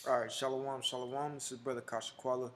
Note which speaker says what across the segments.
Speaker 1: All right, shalom, shalom. This is Brother Kashakwala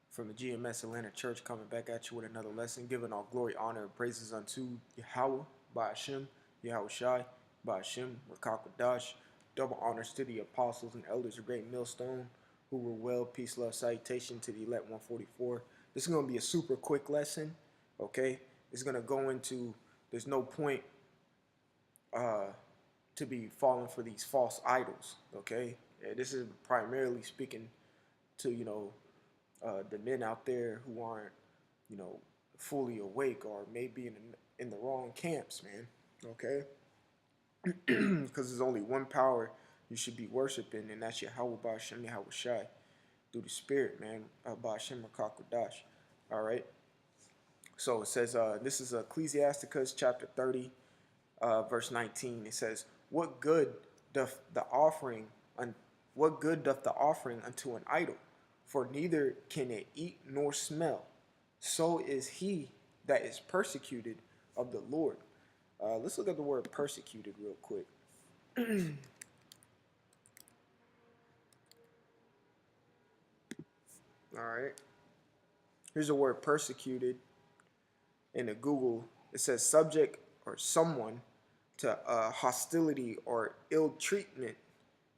Speaker 1: from the GMS Atlanta Church coming back at you with another lesson, giving all glory, honor, and praises unto Yahweh, by Hashem, Yahweh Shai, by Hashem, Rakakwadash. Double honors to the apostles and elders of Great Millstone who were well. Peace, love, salutation to the elect 144. This is going to be a super quick lesson, okay? It's going to go into, there's no point to be falling for these false idols, okay? This is primarily speaking to, the men out there who aren't, fully awake or maybe in the wrong camps, man, okay? Because there's only one power you should be worshiping, and that's Yahweh Ba'ashem Yahweh Shai, through the Spirit, man, Ba'ashem Rakakwadash, all right? So it says, this is Ecclesiasticus chapter 30, verse 19. It says, What good doth the offering unto an idol? For neither can it eat nor smell. So is he that is persecuted of the Lord. Let's look at the word persecuted real quick. All right. Here's the word persecuted in the Google. It says subject or someone to hostility or ill treatment,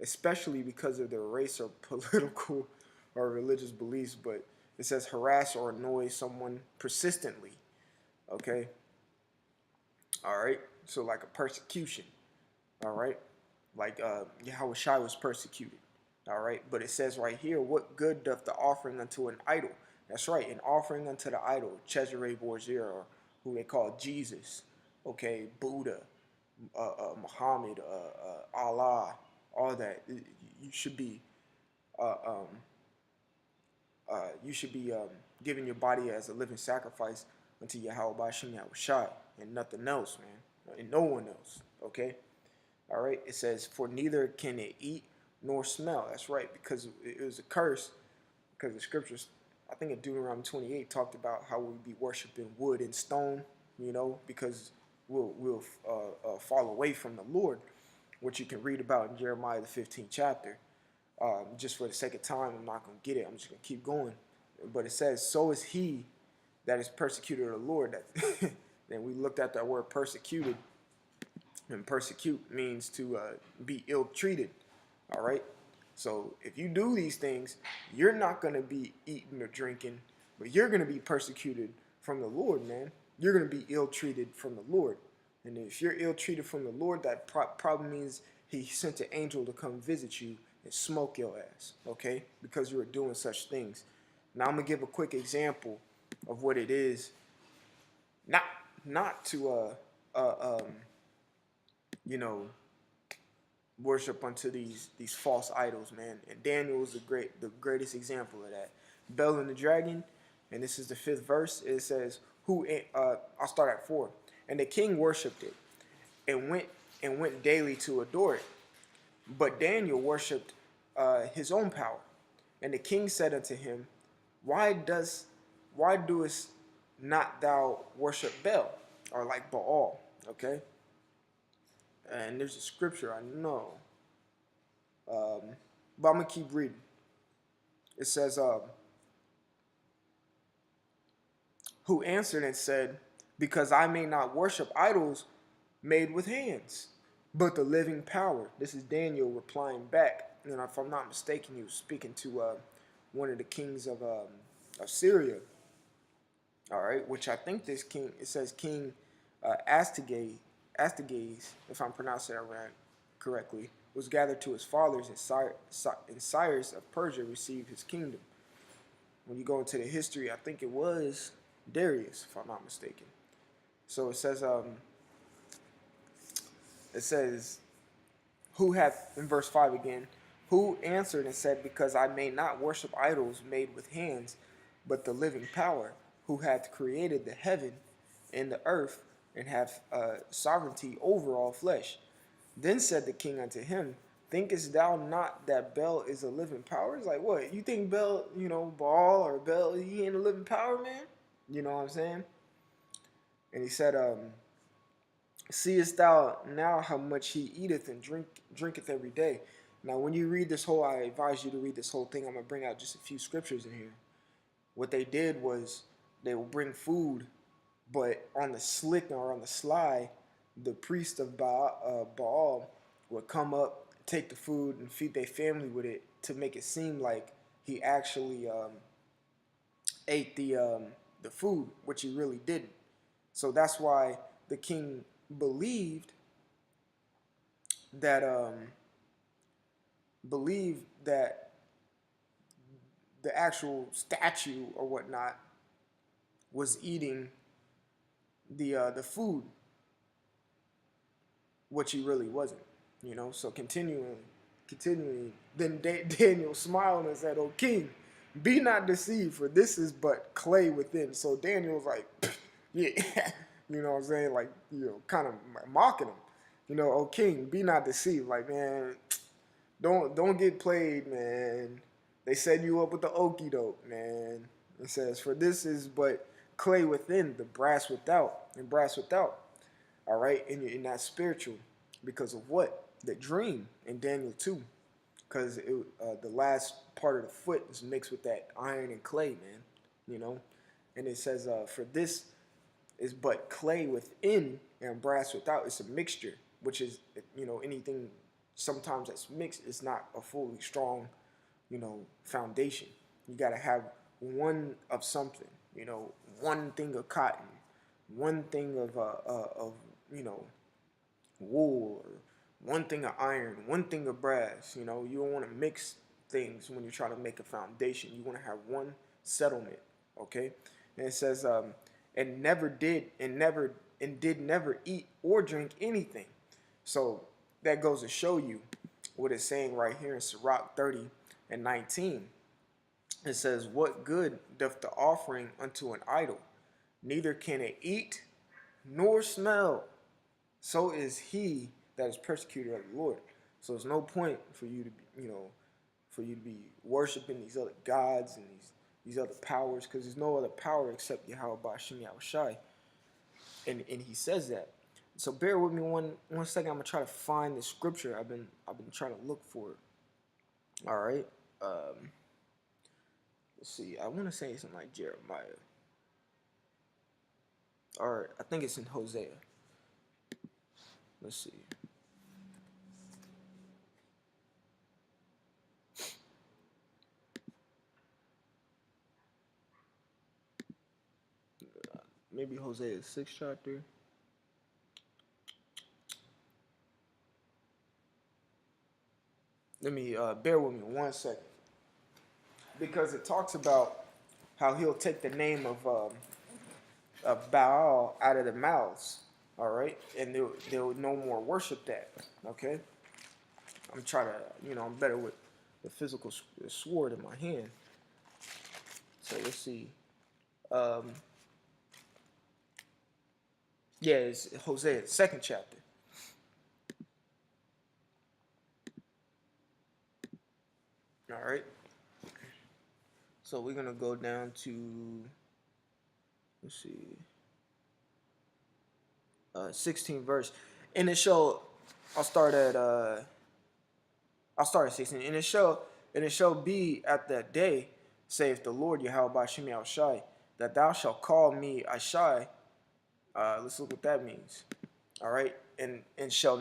Speaker 1: especially because of their race or political or religious beliefs. But it says harass or annoy someone persistently. Okay. All right. So like a persecution. All right. Like Yahweh Shai was persecuted. All right. But it says right here, what good doth the offering unto an idol? That's right. An offering unto the idol, Cesare Borgia, or who they call Jesus. Okay. Buddha, Muhammad, Allah, all that. You should be giving your body as a living sacrifice unto Yahweh Ba'ashem Yahweh Shai, and nothing else, man, and no one else, okay? All right, it says, for neither can it eat nor smell. That's right, because it was a curse, because the scriptures, I think in Deuteronomy 28, talked about how we'd be worshiping wood and stone, because we'll fall away from the Lord, which you can read about in Jeremiah the 15th chapter. Just for the sake of time, I'm not going to get it. I'm just going to keep going. But it says, so is he that is persecuted of the Lord. That then we looked at that word persecuted. And persecute means to be ill-treated. All right? So if you do these things, you're not going to be eating or drinking, but you're going to be persecuted from the Lord, man. You're going to be ill-treated from the Lord. And if you're ill-treated from the Lord, that probably means he sent an angel to come visit you and smoke your ass, okay? Because you were doing such things. Now I'm gonna give a quick example of what it is, not to worship unto these false idols, man. And Daniel is the greatest example of that. Bel and the dragon, and this is the 5th verse. It says, I'll start at 4. And the king worshipped it, and went daily to adore it. But Daniel worshipped his own power. And the king said unto him, Why doest not thou worship Bel, or like Baal? Okay? And there's a scripture I know. But I'm going to keep reading. It says, who answered and said, Because I may not worship idols made with hands, but the living power. This is Daniel replying back. And if I'm not mistaken, he was speaking to one of the kings of Syria. All right, which I think this king, it says King Astagades, if I'm pronouncing that right correctly, was gathered to his fathers, and Cyrus of Persia received his kingdom. When you go into the history, I think it was Darius, if I'm not mistaken. So it says, who hath, in verse 5 again, who answered and said, Because I may not worship idols made with hands, but the living power, who hath created the heaven and the earth, and hath sovereignty over all flesh. Then said the king unto him, Thinkest thou not that Bel is a living power? It's like, what? You think Bel, Baal or Bel, he ain't a living power, man? You know what I'm saying? And he said, Seest thou now how much he eateth and drinketh every day? Now, when you read this whole, I advise you to read this whole thing. I'm gonna bring out just a few scriptures in here. What they did was they would bring food, but on the slick or on the sly, the priest of Baal would come up, take the food, and feed their family with it to make it seem like he actually ate the food, which he really didn't. So that's why the king believed that the actual statue or whatnot was eating the food, which he really wasn't. So continuing, then Daniel smiled and said, "O king, be not deceived, for this is but clay within." So Daniel was like, yeah, you know what I'm saying? Like, kind of mocking him. "O king, be not deceived." Like, man, don't get played, man. They set you up with the okie doke, man. It says, "For this is but clay within, the brass without, and brass without." All right, and that's spiritual because of what? The dream in Daniel 2, because the last part of the foot is mixed with that iron and clay, man. And it says, "For this is but clay within and brass without." It's a mixture, which is anything sometimes that's mixed is not a fully strong foundation. You got to have one of something, one thing of cotton, one thing of wool, or one thing of iron, one thing of brass. You don't want to mix things when you're trying to make a foundation. You want to have one settlement, okay? And it says, and did never eat or drink anything. So that goes to show you what it's saying right here in Sirach 30 and 19. It says, "What good doth the offering unto an idol? Neither can it eat nor smell. So is he that is persecuted of the Lord." So there's no point for you to be, worshiping these other gods and these other powers, because there's no other power except Yahweh Ba'ashem Yahushai. And he says that. So bear with me one second. I'm gonna try to find the scripture. I've been trying to look for it. All right. Let's see. I want to say something like Jeremiah, or I think it's in Hosea. Let's see. Maybe Hosea's 6th chapter. Let me bear with me 1 second, because it talks about how he'll take the name of Baal out of their mouths. All right, and they'll no more worship that. Okay, I'm trying to, I'm better with the physical sword in my hand. So let's see. Yeah, it's Hosea, 2nd chapter. All right. So we're gonna go down to, let's see, 16th verse, and it shall. I'll start at 16, and it shall be at that day, saith the Lord Yahweh Ba'ashem Yahushai, that thou shalt call me Ashai. Let's look what that means. All right, and shall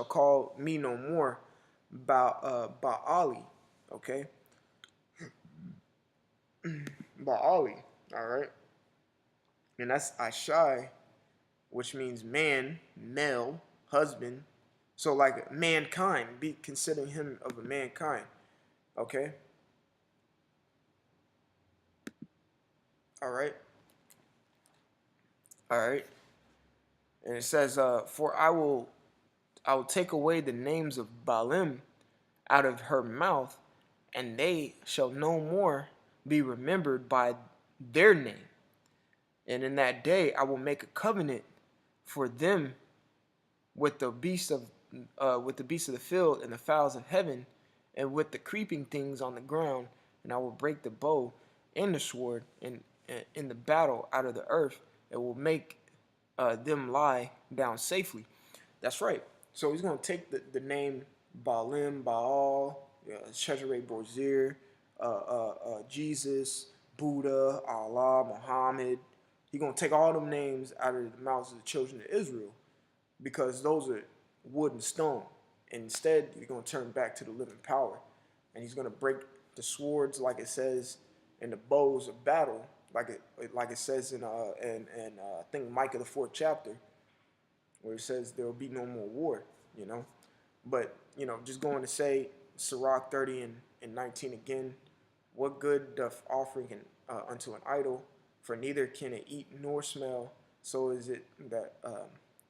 Speaker 1: call me no more Baali. Okay, Baali. All right, and that's Ashai, which means man, male, husband. So like mankind, be considering him of a mankind. Okay. All right. All right. And it says, "For I will take away the names of Baalim out of her mouth, and they shall no more be remembered by their name. And in that day I will make a covenant for them with the beasts of the field and the fowls of heaven, and with the creeping things on the ground, and I will break the bow and the sword in the battle out of the earth, and will make them lie down safely." That's right. So he's going to take the name Baalim, Baal, Shedre Borzir, Jesus, Buddha, Allah, Muhammad. He's going to take all them names out of the mouths of the children of Israel because those are wood and stone. And instead, he's going to turn back to the living power. And he's going to break the swords, like it says, and the bows of battle, like it says in I think Micah the 4th chapter, where it says there will be no more war, you know. But, you know, just going to say Sirach 30 and 19 again, what good doth offering unto an idol, for neither can it eat nor smell, so is it that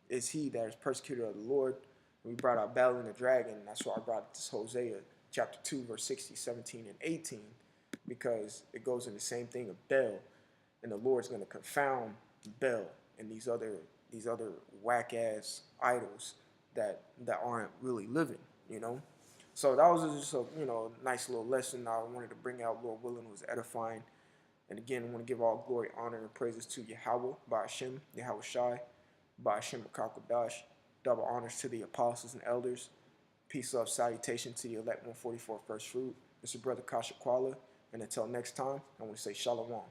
Speaker 1: is he that is persecuted of the Lord. We brought out Bel and the dragon, and that's why I brought this Hosea chapter 2, verse 60, 17, and 18, because it goes in the same thing of Bel, and the Lord's going to confound Bel and these other whack ass idols that aren't really living, you know. So that was just a nice little lesson I wanted to bring out. Lord willing, was edifying. And again, I want to give all glory, honor, and praises to Yahweh, Ba'ashem, Yahweh Shai, Ba'ashem Rakakadash. Double honors to the apostles and elders. Peace, love, salutation to the elect 144 first fruit. It's your brother Kasha Kwala. And until next time, I want to say Shalom.